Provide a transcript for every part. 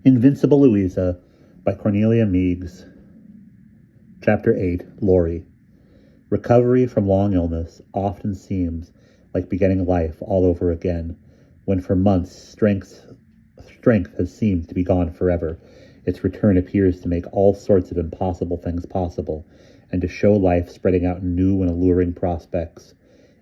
Invincible Louisa by Cornelia Meigs. Chapter 8, Laurie. Recovery from long illness often seems like beginning life all over again, when for months strength has seemed to be gone forever. Its return appears to make all sorts of impossible things possible, and to show life spreading out in new and alluring prospects.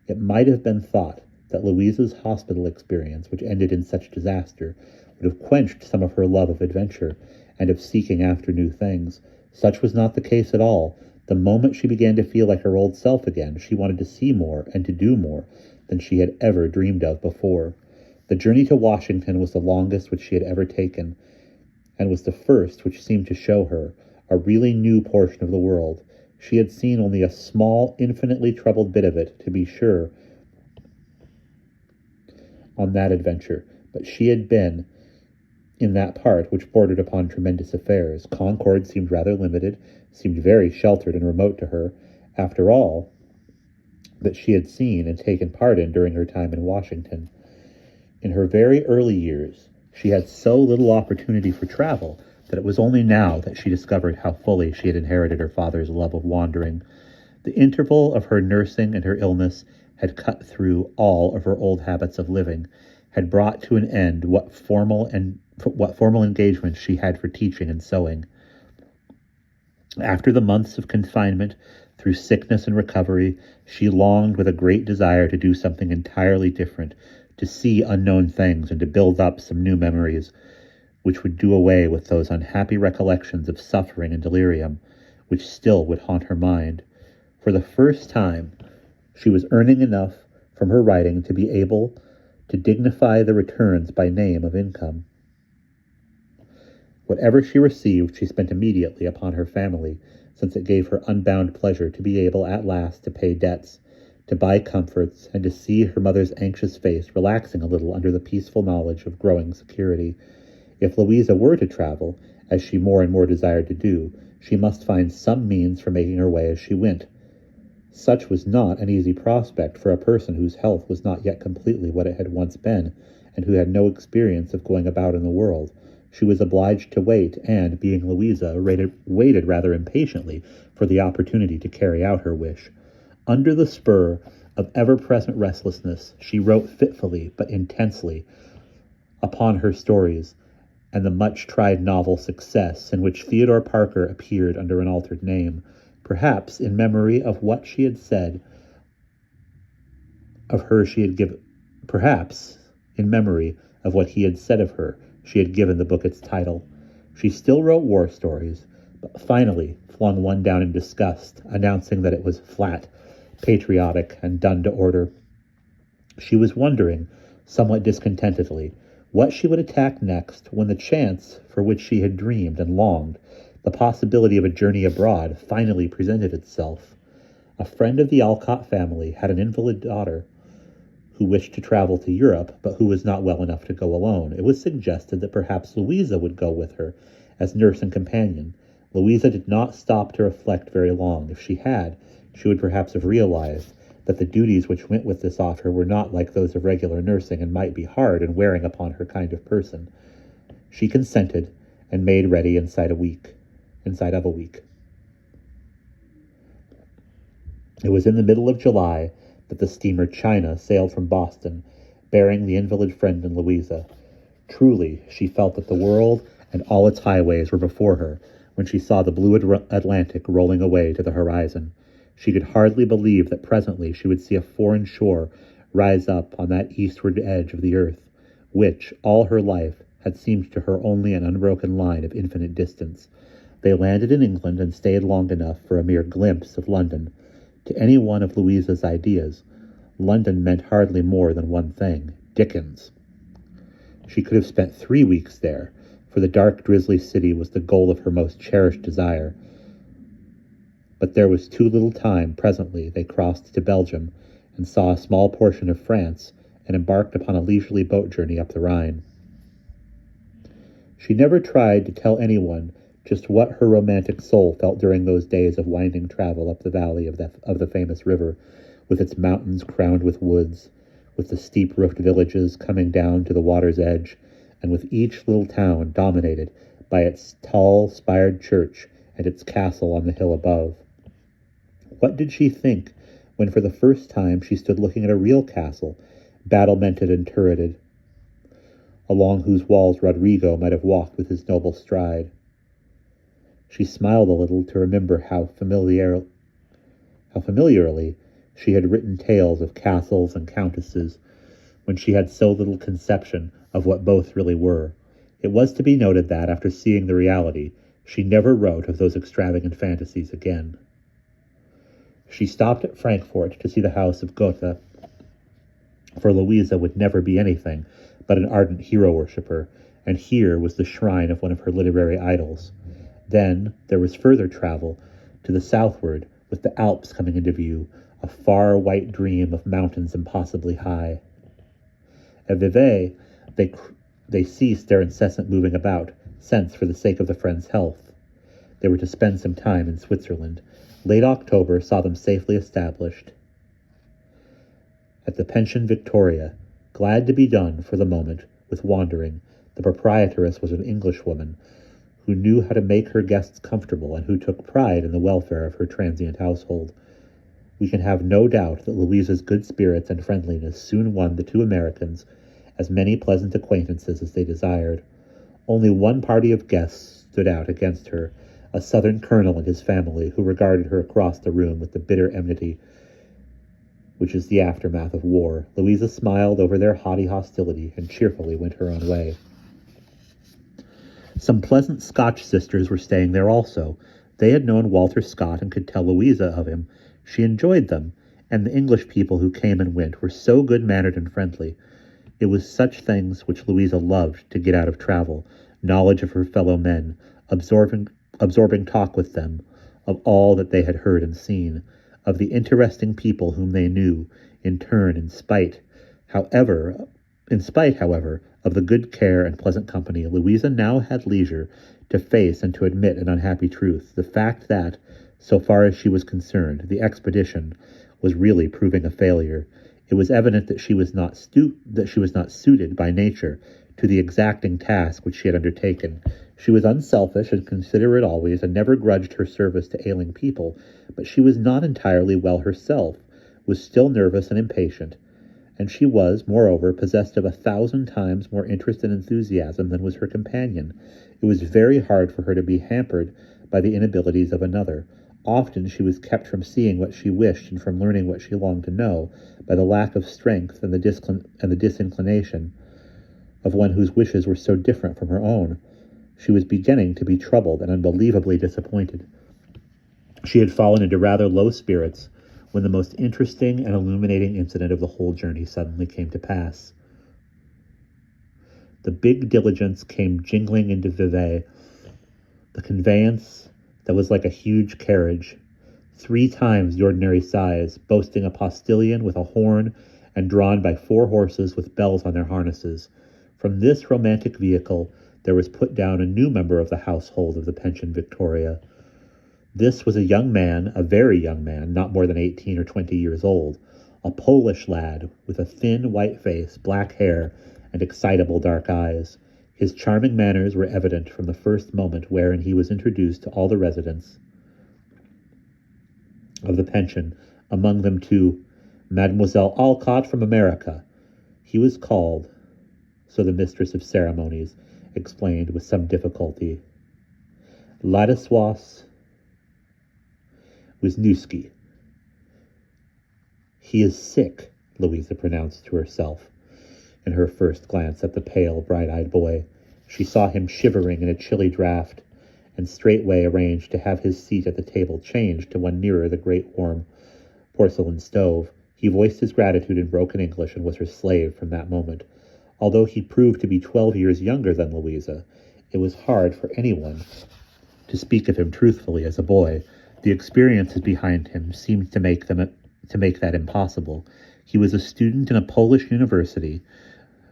It might have been thought that Louisa's hospital experience, which ended in such disaster, would have quenched some of her love of adventure and of seeking after new things. Such was not the case at all. The moment she began to feel like her old self again, she wanted to see more and to do more than she had ever dreamed of before. The journey to Washington was the longest which she had ever taken, and was the first which seemed to show her a really new portion of the world. She had seen only a small, infinitely troubled bit of it, to be sure, on that adventure, but she had been in that part which bordered upon tremendous affairs. Concord seemed rather limited, seemed very sheltered and remote to her, after all that she had seen and taken part in during her time in Washington. In her very early years, she had so little opportunity for travel that it was only now that she discovered how fully she had inherited her father's love of wandering. The interval of her nursing and her illness had cut through all of her old habits of living, had brought to an end what formal engagements she had for teaching and sewing. After the months of confinement, through sickness and recovery, she longed with a great desire to do something entirely different, to see unknown things and to build up some new memories, which would do away with those unhappy recollections of suffering and delirium, which still would haunt her mind. For the first time, she was earning enough from her writing to be able to dignify the returns by name of income. Whatever she received, she spent immediately upon her family, since it gave her unbound pleasure to be able at last to pay debts, to buy comforts, and to see her mother's anxious face relaxing a little under the peaceful knowledge of growing security. If Louisa were to travel, as she more and more desired to do, she must find some means for making her way as she went. Such was not an easy prospect for a person whose health was not yet completely what it had once been, and who had no experience of going about in the world. She was obliged to wait, and, being Louisa, waited rather impatiently for the opportunity to carry out her wish. Under the spur of ever-present restlessness, she wrote fitfully but intensely upon her stories, and the much-tried novel Success, in which Theodore Parker appeared under an altered name, perhaps in memory of what she had said of her perhaps in memory of what he had said of her, she had given the book its title. She still wrote war stories, but finally flung one down in disgust, announcing that it was flat, patriotic, and done to order. She was wondering, somewhat discontentedly, what she would attack next when the chance for which she had dreamed and longed, the possibility of a journey abroad, finally presented itself. A friend of the Alcott family had an invalid daughter who wished to travel to Europe, but who was not well enough to go alone. It was suggested that perhaps Louisa would go with her as nurse and companion. Louisa did not stop to reflect very long. If she had, she would perhaps have realized that the duties which went with this offer were not like those of regular nursing and might be hard and wearing upon her kind of person. She consented and made ready inside of a week. It was in the middle of July that the steamer China sailed from Boston, bearing the invalid friend and Louisa. Truly, she felt that the world and all its highways were before her when she saw the blue Atlantic rolling away to the horizon. She could hardly believe that presently she would see a foreign shore rise up on that eastward edge of the earth, which, all her life, had seemed to her only an unbroken line of infinite distance. They landed in England and stayed long enough for a mere glimpse of London. To any one of Louisa's ideas, London meant hardly more than one thing: Dickens. She could have spent 3 weeks there, for the dark, drizzly city was the goal of her most cherished desire. But there was too little time. Presently they crossed to Belgium and saw a small portion of France and embarked upon a leisurely boat journey up the Rhine. She never tried to tell anyone just what her romantic soul felt during those days of winding travel up the valley of the famous river, with its mountains crowned with woods, with the steep-roofed villages coming down to the water's edge, and with each little town dominated by its tall spired church and its castle on the hill above. What did she think when for the first time she stood looking at a real castle, battlemented and turreted, along whose walls Rodrigo might have walked with his noble stride? She smiled a little to remember how familiarly she had written tales of castles and countesses when she had so little conception of what both really were. It was to be noted that, after seeing the reality, she never wrote of those extravagant fantasies again. She stopped at Frankfort to see the house of Goethe, for Louisa would never be anything but an ardent hero-worshipper, and here was the shrine of one of her literary idols. Then there was further travel to the southward, with the Alps coming into view, a far white dream of mountains impossibly high. At Vevey, they ceased their incessant moving about, since for the sake of the friend's health. They were to spend some time in Switzerland. Late October saw them safely established at the Pension Victoria. Glad to be done, for the moment, with wandering, the proprietress was an Englishwoman who knew how to make her guests comfortable and who took pride in the welfare of her transient household. We can have no doubt that Louisa's good spirits and friendliness soon won the two Americans as many pleasant acquaintances as they desired. Only one party of guests stood out against her, a Southern colonel and his family, who regarded her across the room with the bitter enmity which is the aftermath of war. Louisa smiled over their haughty hostility and cheerfully went her own way. Some pleasant Scotch sisters were staying there also. They had known Walter Scott and could tell Louisa of him. She enjoyed them, and the English people who came and went were so good-mannered and friendly. It was such things which Louisa loved to get out of travel, knowledge of her fellow men, absorbing talk with them, of all that they had heard and seen, of the interesting people whom they knew, in turn, in spite, however, of the good care and pleasant company. Louisa now had leisure to face and to admit an unhappy truth, the fact that, so far as she was concerned, the expedition was really proving a failure. It was evident that she was not suited by nature to the exacting task which she had undertaken. She was unselfish and considerate always, and never grudged her service to ailing people, but she was not entirely well herself, was still nervous and impatient, and she was, moreover, possessed of 1,000 times more interest and enthusiasm than was her companion. It was very hard for her to be hampered by the inabilities of another. Often she was kept from seeing what she wished and from learning what she longed to know by the lack of strength and the disinclination of one whose wishes were so different from her own. She was beginning to be troubled and unbelievably disappointed. She had fallen into rather low spirits when the most interesting and illuminating incident of the whole journey suddenly came to pass. The big diligence came jingling into Vevey, the conveyance that was like a huge carriage, 3 times the ordinary size, boasting a postilion with a horn and drawn by 4 horses with bells on their harnesses. From this romantic vehicle there was put down a new member of the household of the Pension Victoria. This was a young man, a very young man, not more than 18 or 20 years old, a Polish lad with a thin white face, black hair, and excitable dark eyes. His charming manners were evident from the first moment wherein he was introduced to all the residents of the pension, among them to Mademoiselle Alcott from America. He was called, so the mistress of ceremonies explained with some difficulty, Ladislas Wisniewski. He is sick, Louisa pronounced to herself, in her first glance at the pale, bright-eyed boy. She saw him shivering in a chilly draught, and straightway arranged to have his seat at the table changed to one nearer the great warm porcelain stove. He voiced his gratitude in broken English and was her slave from that moment. Although he proved to be 12 years younger than Louisa, it was hard for anyone to speak of him truthfully as a boy. The experiences behind him seemed to make that impossible. He was a student in a Polish university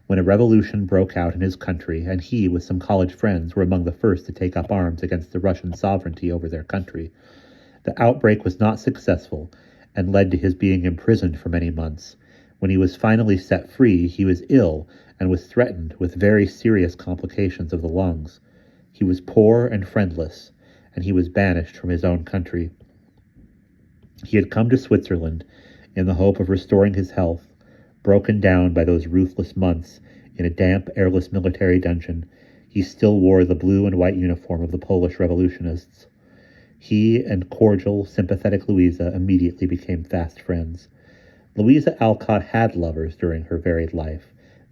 when a revolution broke out in his country, and he, with some college friends, were among the first to take up arms against the Russian sovereignty over their country. The outbreak was not successful, and led to his being imprisoned for many months. When he was finally set free, he was ill, and was threatened with very serious complications of the lungs. He was poor and friendless, and he was banished from his own country. He had come to Switzerland in the hope of restoring his health, broken down by those ruthless months in a damp, airless military dungeon. He still wore the blue and white uniform of the Polish revolutionists. He and cordial, sympathetic Louisa immediately became fast friends. Louisa Alcott had lovers during her varied life.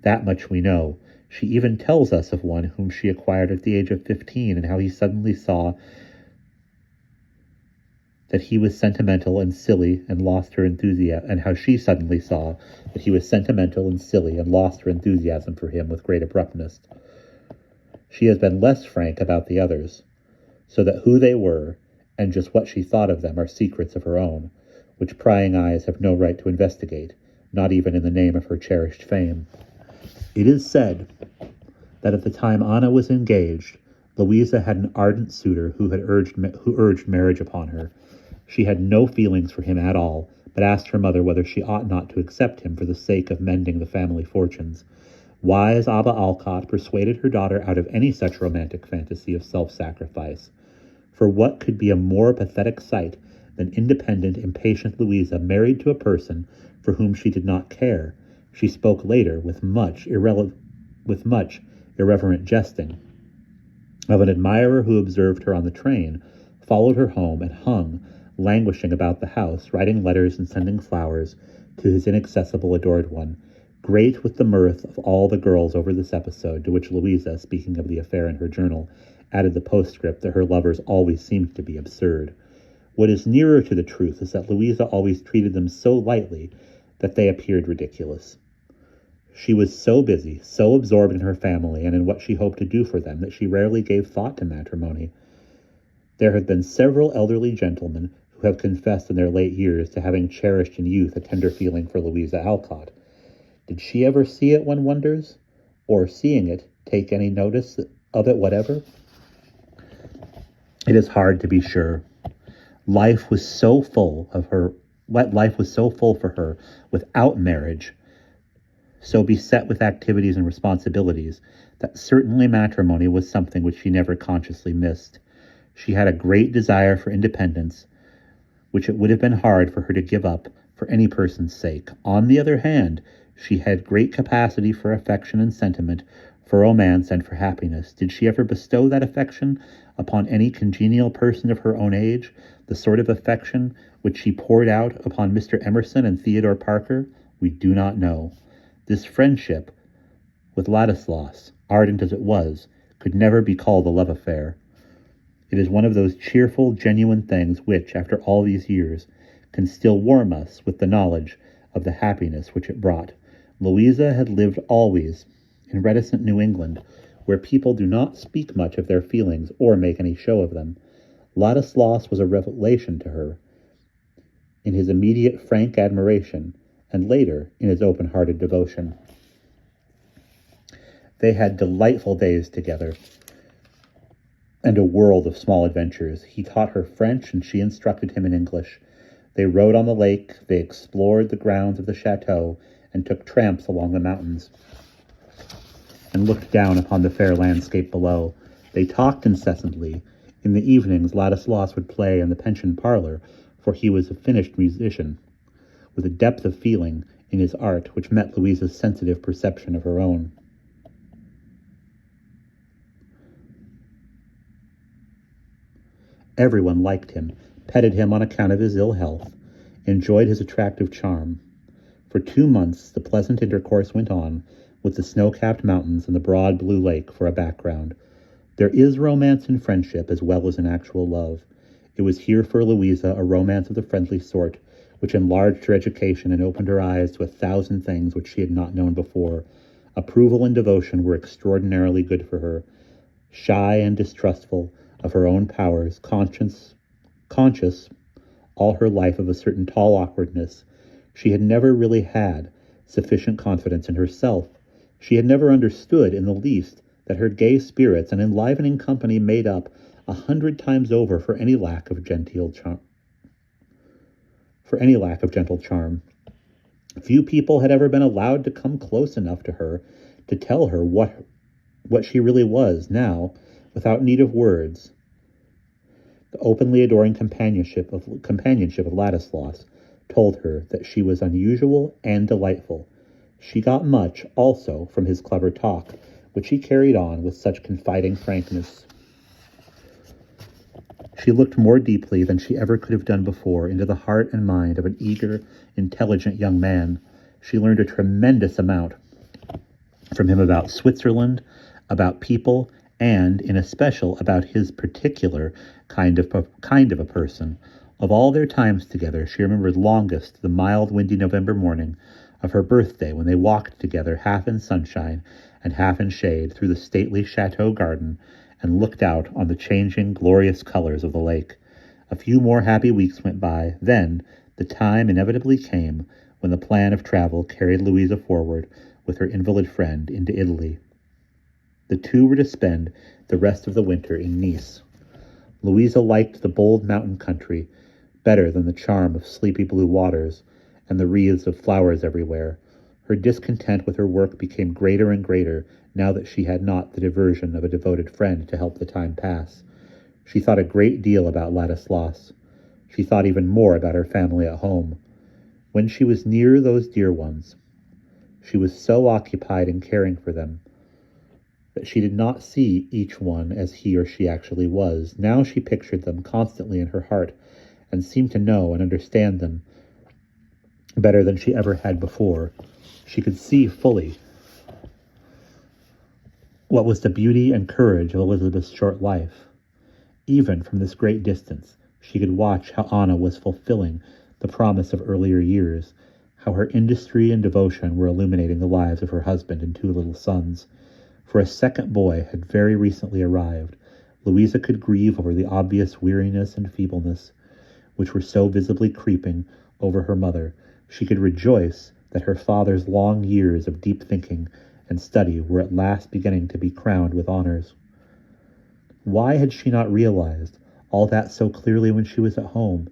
That much we know. She even tells us of one whom she acquired at the age of 15 and how he suddenly saw that he was sentimental and silly and lost her enthusiasm, and how she suddenly saw that he was sentimental and silly and lost her enthusiasm for him with great abruptness. She has been less frank about the others, so that who they were and just what she thought of them are secrets of her own, which prying eyes have no right to investigate, not even in the name of her cherished fame. It is said that at the time Anna was engaged, Louisa had an ardent suitor who urged marriage upon her. She had no feelings for him at all, but asked her mother whether she ought not to accept him for the sake of mending the family fortunes. Wise Abba Alcott persuaded her daughter out of any such romantic fantasy of self-sacrifice. For what could be a more pathetic sight than independent, impatient Louisa married to a person for whom she did not care? She spoke later, with much irreverent jesting, of an admirer who observed her on the train, followed her home, and hung, languishing about the house, writing letters and sending flowers to his inaccessible adored one. Great with the mirth of all the girls over this episode, to which Louisa, speaking of the affair in her journal, added the postscript that her lovers always seemed to be absurd. What is nearer to the truth is that Louisa always treated them so lightly that they appeared ridiculous. She was so busy, so absorbed in her family and in what she hoped to do for them, that she rarely gave thought to matrimony. There have been several elderly gentlemen who have confessed in their late years to having cherished in youth a tender feeling for Louisa Alcott. Did she ever see it, one wonders? Or, seeing it, take any notice of it whatever? It is hard to be sure. Life was so full for her without marriage, so beset with activities and responsibilities, that certainly matrimony was something which she never consciously missed. She had a great desire for independence, which it would have been hard for her to give up for any person's sake. On the other hand, she had great capacity for affection and sentiment, for romance and for happiness. Did she ever bestow that affection upon any congenial person of her own age, the sort of affection which she poured out upon Mr. Emerson and Theodore Parker? We do not know. This friendship with Ladislas, ardent as it was, could never be called a love affair. It is one of those cheerful, genuine things which, after all these years, can still warm us with the knowledge of the happiness which it brought. Louisa had lived always in reticent New England, where people do not speak much of their feelings or make any show of them. Ladislas was a revelation to her, in his immediate frank admiration, and later in his open-hearted devotion. They had delightful days together, and a world of small adventures. He taught her French, and she instructed him in English. They rode on the lake, they explored the grounds of the chateau, and took tramps along the mountains, and looked down upon the fair landscape below. They talked incessantly. In the evenings, Ladislas would play in the pension parlor, for he was a finished musician, with a depth of feeling in his art which met Louisa's sensitive perception of her own. Everyone liked him, petted him on account of his ill health, enjoyed his attractive charm. For 2 months the pleasant intercourse went on, with the snow-capped mountains and the broad blue lake for a background. There is romance in friendship as well as in actual love. It was here for Louisa a romance of the friendly sort, which enlarged her education and opened her eyes to 1,000 things which she had not known before. Approval and devotion were extraordinarily good for her. Shy and distrustful of her own powers, conscious all her life of a certain tall awkwardness, she had never really had sufficient confidence in herself. She had never understood in the least that her gay spirits and enlivening company made up 100 times over for any lack of gentle charm. Few people had ever been allowed to come close enough to her to tell her what she really was now, without need of words. The openly adoring companionship of Ladislaus told her that she was unusual and delightful. She got much, also, from his clever talk, which he carried on with such confiding frankness. She looked more deeply than she ever could have done before into the heart and mind of an eager, intelligent young man. She learned a tremendous amount from him about Switzerland, about people, and, in especial, about his particular kind of a person. Of all their times together, she remembered longest the mild, windy November morning of her birthday, when they walked together, half in sunshine and half in shade, through the stately chateau garden, and looked out on the changing, glorious colors of the lake. A few more happy weeks went by. Then the time inevitably came when the plan of travel carried Louisa forward with her invalid friend into Italy. The two were to spend the rest of the winter in Nice. Louisa liked the bold mountain country better than the charm of sleepy blue waters and the wreaths of flowers everywhere. Her discontent with her work became greater and greater now that she had not the diversion of a devoted friend to help the time pass. She thought a great deal about Ladislaus. She thought even more about her family at home. When she was near those dear ones, she was so occupied in caring for them that she did not see each one as he or she actually was. Now she pictured them constantly in her heart and seemed to know and understand them better than she ever had before. She could see fully what was the beauty and courage of Elizabeth's short life. Even from this great distance, she could watch how Anna was fulfilling the promise of earlier years, how her industry and devotion were illuminating the lives of her husband and two little sons. For a second boy had very recently arrived. Louisa could grieve over the obvious weariness and feebleness which were so visibly creeping over her mother. She could rejoice that her father's long years of deep thinking and study were at last beginning to be crowned with honors. Why had she not realized all that so clearly when she was at home?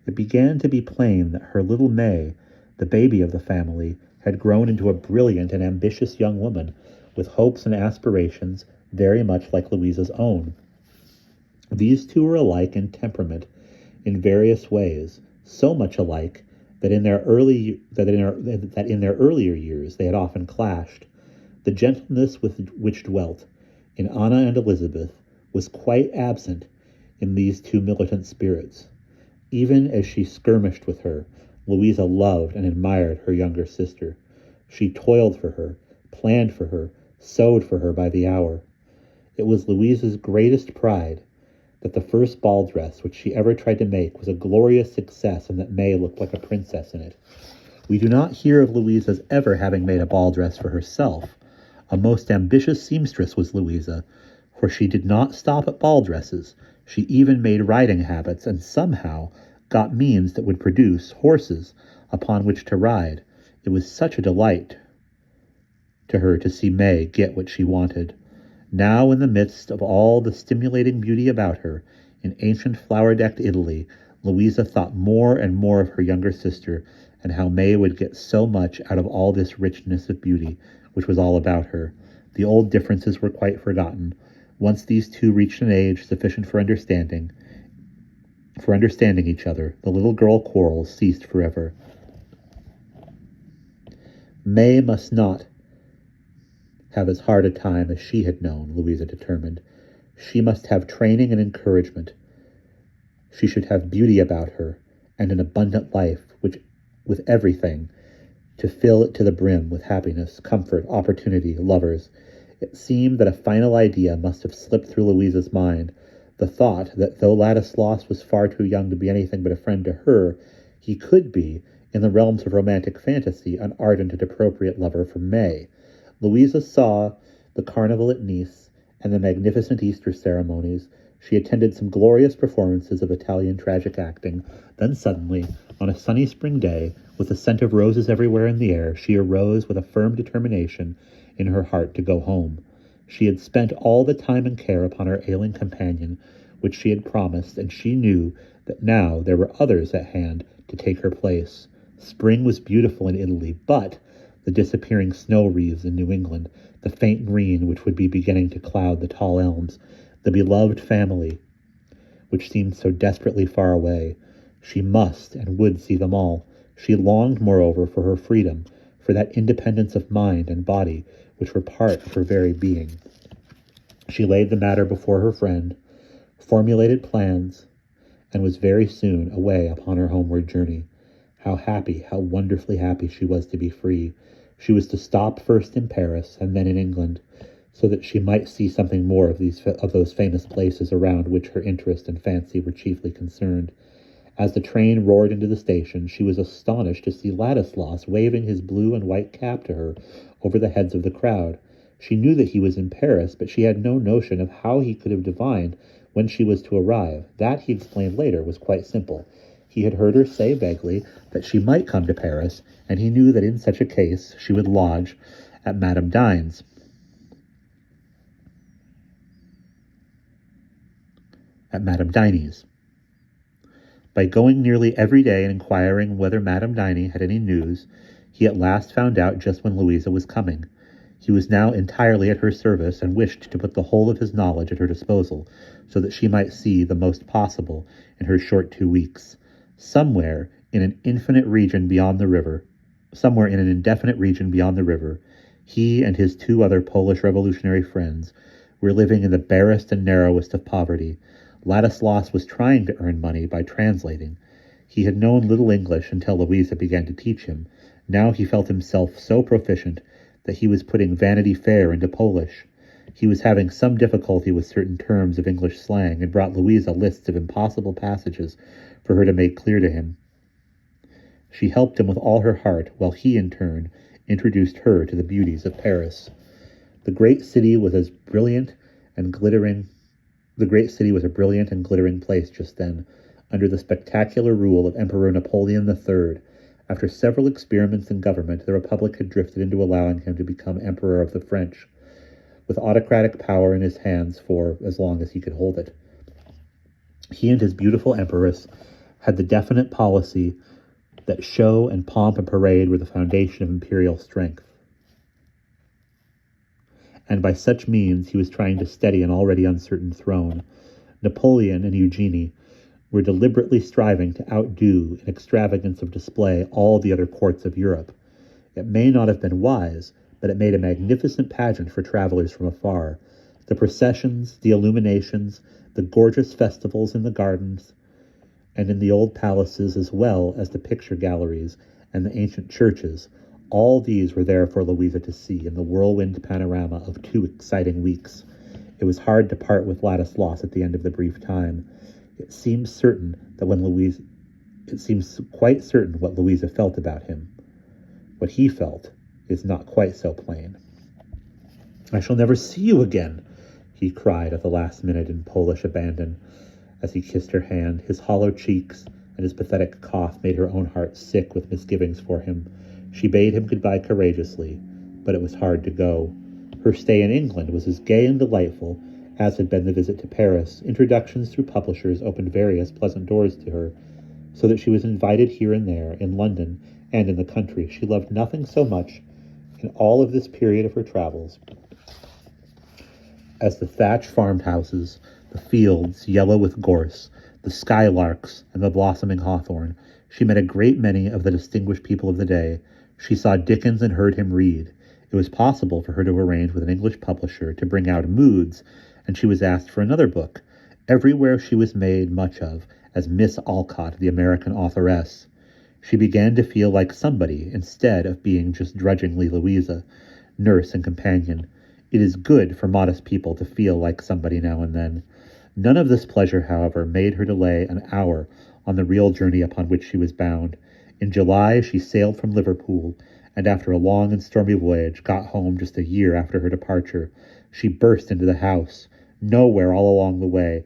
It began to be plain that her little May, the baby of the family, had grown into a brilliant and ambitious young woman, with hopes and aspirations very much like Louisa's own. These two were alike in temperament in various ways, so much alike that in their earlier years they had often clashed. The gentleness with which dwelt in Anna and Elizabeth was quite absent in these two militant spirits. Even as she skirmished with her, Louisa loved and admired her younger sister. She toiled for her, planned for her, sewed for her by the hour. It was Louisa's greatest pride that the first ball dress which she ever tried to make was a glorious success and that May looked like a princess in it. We do not hear of Louisa's ever having made a ball dress for herself. A most ambitious seamstress was Louisa, for she did not stop at ball dresses. She even made riding habits, and somehow got means that would produce horses upon which to ride. It was such a delight to her to see May get what she wanted. Now, in the midst of all the stimulating beauty about her, in ancient flower-decked Italy, Louisa thought more and more of her younger sister, and how May would get so much out of all this richness of beauty, which was all about her. The old differences were quite forgotten. Once these two reached an age sufficient for understanding each other, the little girl quarrels ceased forever. May must not have as hard a time as she had known, Louisa determined. She must have training and encouragement. She should have beauty about her, and an abundant life, with everything to fill it to the brim with happiness, comfort, opportunity, lovers. It seemed that a final idea must have slipped through Louisa's mind, the thought that though Ladislaus was far too young to be anything but a friend to her, he could be, in the realms of romantic fantasy, an ardent and appropriate lover for May. Louisa saw the carnival at Nice and the magnificent Easter ceremonies. She attended some glorious performances of Italian tragic acting. Then suddenly, on a sunny spring day, with the scent of roses everywhere in the air, she arose with a firm determination in her heart to go home. She had spent all the time and care upon her ailing companion, which she had promised, and she knew that now there were others at hand to take her place. Spring was beautiful in Italy, but the disappearing snow wreaths in New England, the faint green which would be beginning to cloud the tall elms, the beloved family, which seemed so desperately far away. She must and would see them all. She longed, moreover, for her freedom, for that independence of mind and body which were part of her very being. She laid the matter before her friend, formulated plans, and was very soon away upon her homeward journey. How happy, how wonderfully happy she was to be free. She was to stop first in Paris and then in England, so that she might see something more of those famous places around which her interest and fancy were chiefly concerned. As the train roared into the station, she was astonished to see Ladislas waving his blue and white cap to her over the heads of the crowd. She knew that he was in Paris, but she had no notion of how he could have divined when she was to arrive. That, he explained later, was quite simple. He had heard her say vaguely that she might come to Paris, and he knew that in such a case she would lodge at Madame Dine's. At Madame Diny's. By going nearly every day and inquiring whether Madame Diny had any news, he at last found out just when Louisa was coming. He was now entirely at her service and wished to put the whole of his knowledge at her disposal, so that she might see the most possible in her short 2 weeks. Somewhere in an indefinite region beyond the river, he and his 2 other Polish revolutionary friends were living in the barest and narrowest of poverty. Ladislas was trying to earn money by translating. He had known little English until Louisa began to teach him. Now he felt himself so proficient that he was putting Vanity Fair into Polish. He was having some difficulty with certain terms of English slang and brought Louisa lists of impossible passages for her to make clear to him. She helped him with all her heart, while he, in turn, introduced her to the beauties of Paris. The great city was a brilliant and glittering place just then, under the spectacular rule of Emperor Napoleon III. After several experiments in government, the Republic had drifted into allowing him to become Emperor of the French, with autocratic power in his hands for as long as he could hold it. He and his beautiful Empress had the definite policy that show and pomp and parade were the foundation of imperial strength. And by such means he was trying to steady an already uncertain throne. Napoleon and Eugenie were deliberately striving to outdo in extravagance of display all the other courts of Europe. It may not have been wise, but it made a magnificent pageant for travelers from afar. The processions, the illuminations, the gorgeous festivals in the gardens and in the old palaces, as well as the picture galleries and the ancient churches, all these were there for Louisa to see in the whirlwind panorama of 2 exciting weeks. It was hard to part with Ladislas at the end of the brief time. It seems quite certain what Louisa felt about him. What he felt is not quite so plain. "I shall never see you again," he cried at the last minute in Polish abandon, as he kissed her hand. His hollow cheeks and his pathetic cough made her own heart sick with misgivings for him. She bade him goodbye courageously, but it was hard to go. Her stay in England was as gay and delightful as had been the visit to Paris. Introductions through publishers opened various pleasant doors to her, so that she was invited here and there, in London and in the country. She loved nothing so much in all of this period of her travels as the thatched farmhouses, the fields yellow with gorse, the skylarks, and the blossoming hawthorn. She met a great many of the distinguished people of the day. She saw Dickens and heard him read. It was possible for her to arrange with an English publisher to bring out Moods, and she was asked for another book. Everywhere she was made much of as Miss Alcott, the American authoress. She began to feel like somebody instead of being just drudgingly Louisa, nurse and companion. It is good for modest people to feel like somebody now and then. None of this pleasure, however, made her delay an hour on the real journey upon which she was bound. In July she sailed from Liverpool, and after a long and stormy voyage got home just a year after her departure. She burst into the house. Nowhere all along the way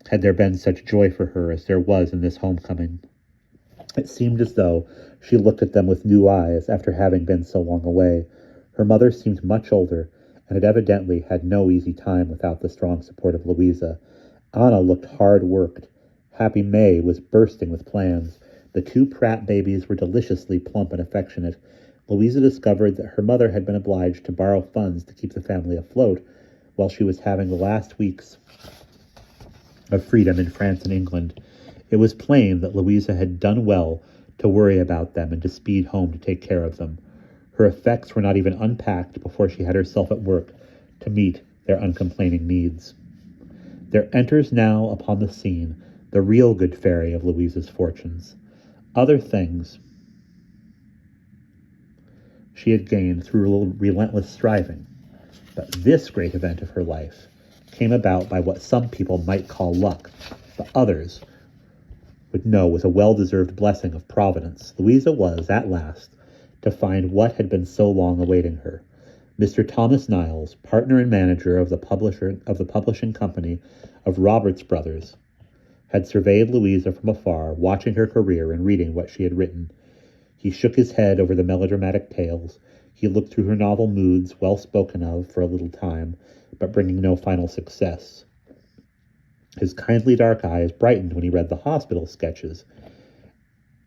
had there been such joy for her as there was in this homecoming. It seemed as though she looked at them with new eyes after having been so long away. Her mother seemed much older, and had evidently had no easy time without the strong support of Louisa. Anna looked hard-worked. Happy May was bursting with plans. The 2 Pratt babies were deliciously plump and affectionate. Louisa discovered that her mother had been obliged to borrow funds to keep the family afloat while she was having the last weeks of freedom in France and England. It was plain that Louisa had done well to worry about them and to speed home to take care of them. Her effects were not even unpacked before she had herself at work to meet their uncomplaining needs. There enters now upon the scene the real good fairy of Louisa's fortunes. Other things she had gained through relentless striving, but this great event of her life came about by what some people might call luck, but others would know was a well-deserved blessing of Providence. Louisa was, at last, to find what had been so long awaiting her. Mr. Thomas Niles, partner and manager of the publishing company of Roberts Brothers, had surveyed Louisa from afar, watching her career and reading what she had written. He shook his head over the melodramatic tales. He looked through her novel moods, well spoken of for a little time, but bringing no final success. His kindly dark eyes brightened when he read the hospital sketches,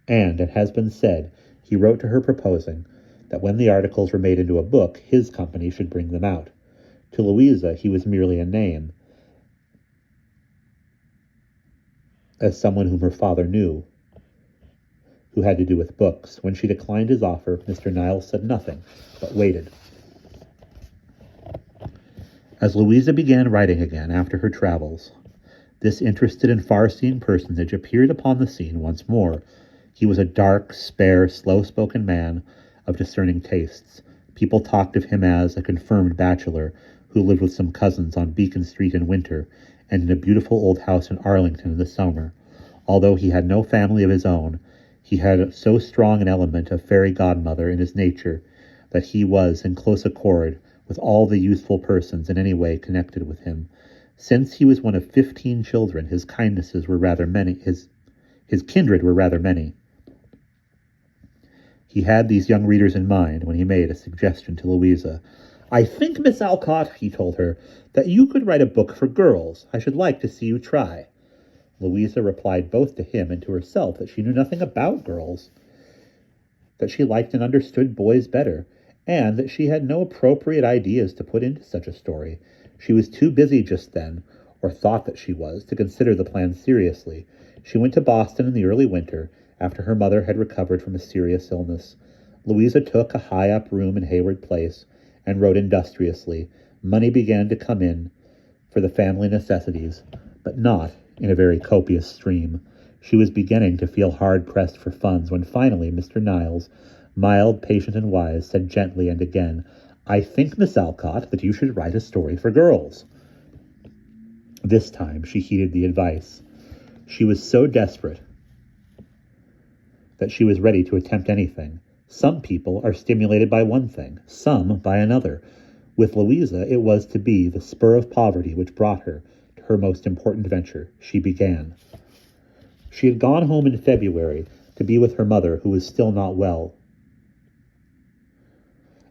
and, it has been said, he wrote to her proposing that when the articles were made into a book, his company should bring them out. To Louisa, he was merely a name, as someone whom her father knew, who had to do with books. When she declined his offer, Mr. Niles said nothing, but waited. As Louisa began writing again after her travels, this interested and far-seeing personage appeared upon the scene once more. He was a dark, spare, slow-spoken man of discerning tastes. People talked of him as a confirmed bachelor who lived with some cousins on Beacon Street in winter and in a beautiful old house in Arlington in the summer. Although he had no family of his own, he had so strong an element of fairy godmother in his nature that he was in close accord with all the youthful persons in any way connected with him. Since he was one of 15 children, his kindnesses were rather many. His kindred were rather many. He had these young readers in mind when he made a suggestion to Louisa. "I think, Miss Alcott," he told her, "that you could write a book for girls. I should like to see you try." Louisa replied both to him and to herself that she knew nothing about girls, that she liked and understood boys better, and that she had no appropriate ideas to put into such a story. She was too busy just then, or thought that she was, to consider the plan seriously. She went to Boston in the early winter, after her mother had recovered from a serious illness. Louisa took a high-up room in Hayward Place and wrote industriously. Money began to come in for the family necessities, but not in a very copious stream. She was beginning to feel hard-pressed for funds when finally Mr. Niles, mild, patient, and wise, said gently and again, "I think, Miss Alcott, that you should write a story for girls." This time she heeded the advice. She was so desperate that she was ready to attempt anything. Some people are stimulated by one thing, some by another. With Louisa, it was to be the spur of poverty which brought her to her most important venture. She began. She had gone home in February to be with her mother, who was still not well.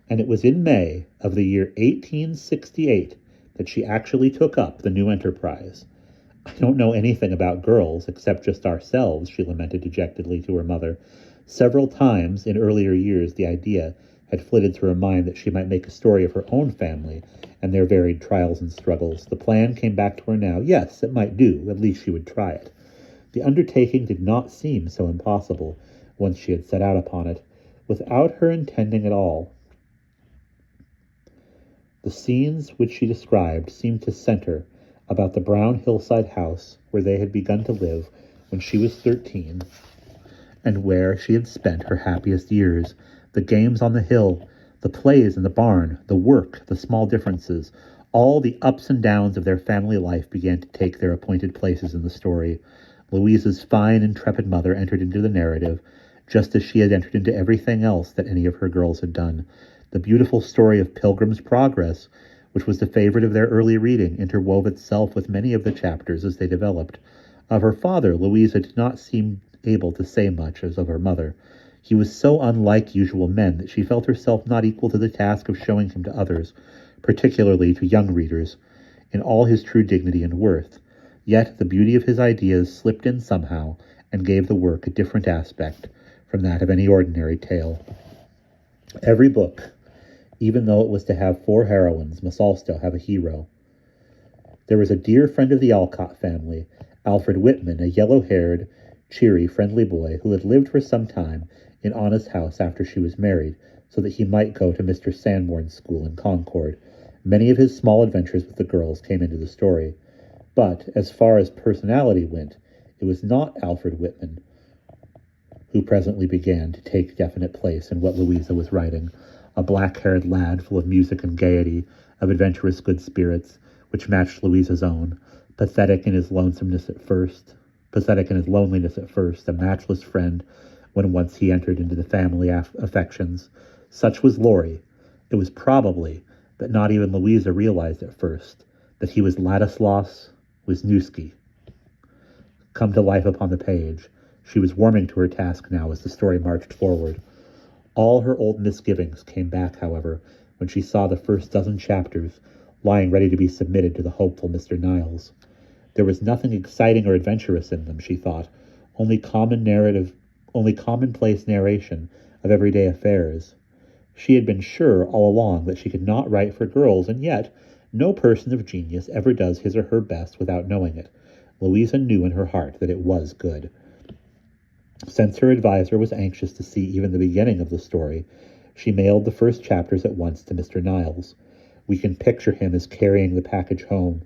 And it was in May of the year 1868 that she actually took up the new enterprise. "I don't know anything about girls, except just ourselves," she lamented dejectedly to her mother. Several times in earlier years the idea had flitted through her mind that she might make a story of her own family and their varied trials and struggles. The plan came back to her now. Yes, it might do. At least she would try it. The undertaking did not seem so impossible once she had set out upon it, without her intending at all. The scenes which she described seemed to center about the brown hillside house where they had begun to live when she was 13, and where she had spent her happiest years. The games on the hill, the plays in the barn, the work, the small differences, all the ups and downs of their family life began to take their appointed places in the story. Louisa's fine, intrepid mother entered into the narrative, just as she had entered into everything else that any of her girls had done. The beautiful story of Pilgrim's Progress, which was the favorite of their early reading, interwove itself with many of the chapters as they developed. Of her father, Louisa did not seem able to say much as of her mother. He was so unlike usual men that she felt herself not equal to the task of showing him to others, particularly to young readers, in all his true dignity and worth. Yet the beauty of his ideas slipped in somehow and gave the work a different aspect from that of any ordinary tale. Every book, even though it was to have 4 heroines, must also have a hero. There was a dear friend of the Alcott family, Alfred Whitman, a yellow-haired, cheery, friendly boy who had lived for some time in Anna's house after she was married, so that he might go to Mr. Sanborn's school in Concord. Many of his small adventures with the girls came into the story. But, as far as personality went, it was not Alfred Whitman who presently began to take definite place in what Louisa was writing, a black-haired lad full of music and gaiety, of adventurous good spirits, which matched Louisa's own, pathetic in his loneliness at first, a matchless friend when once he entered into the family affections. Such was Laurie. It was probably that not even Louisa realized at first that he was Ladislaus Wisniewski, come to life upon the page. She was warming to her task now as the story marched forward. All her old misgivings came back, however, when she saw the first dozen chapters lying ready to be submitted to the hopeful Mr. Niles. There was nothing exciting or adventurous in them, she thought, only commonplace narration of everyday affairs. She had been sure all along that she could not write for girls, and yet no person of genius ever does his or her best without knowing it. Louisa knew in her heart that it was good. Since her adviser was anxious to see even the beginning of the story, she mailed the first chapters at once to Mr. Niles. We can picture him as carrying the package home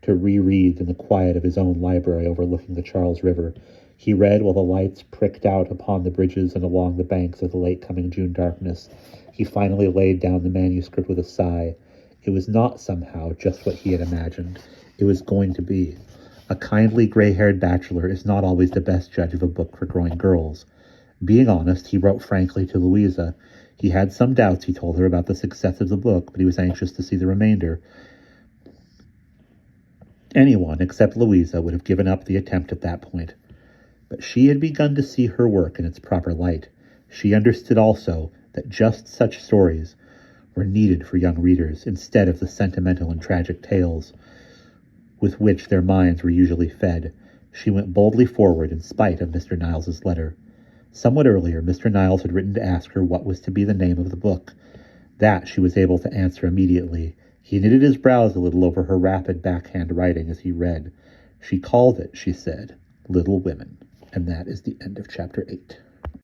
to reread in the quiet of his own library overlooking the Charles River. He read while the lights pricked out upon the bridges and along the banks of the late-coming June darkness. He finally laid down the manuscript with a sigh. It was not somehow just what he had imagined. It was going to be. A kindly gray-haired bachelor is not always the best judge of a book for growing girls. Being honest, he wrote frankly to Louisa. He had some doubts, he told her, about the success of the book, but he was anxious to see the remainder. Anyone except Louisa would have given up the attempt at that point. But she had begun to see her work in its proper light. She understood also that just such stories were needed for young readers, instead of the sentimental and tragic tales with which their minds were usually fed. She went boldly forward in spite of Mr. Niles's letter. Somewhat earlier, Mr. Niles had written to ask her what was to be the name of the book. That she was able to answer immediately. He knitted his brows a little over her rapid backhand writing as he read. She called it, she said, Little Women. And that is the end of chapter 8.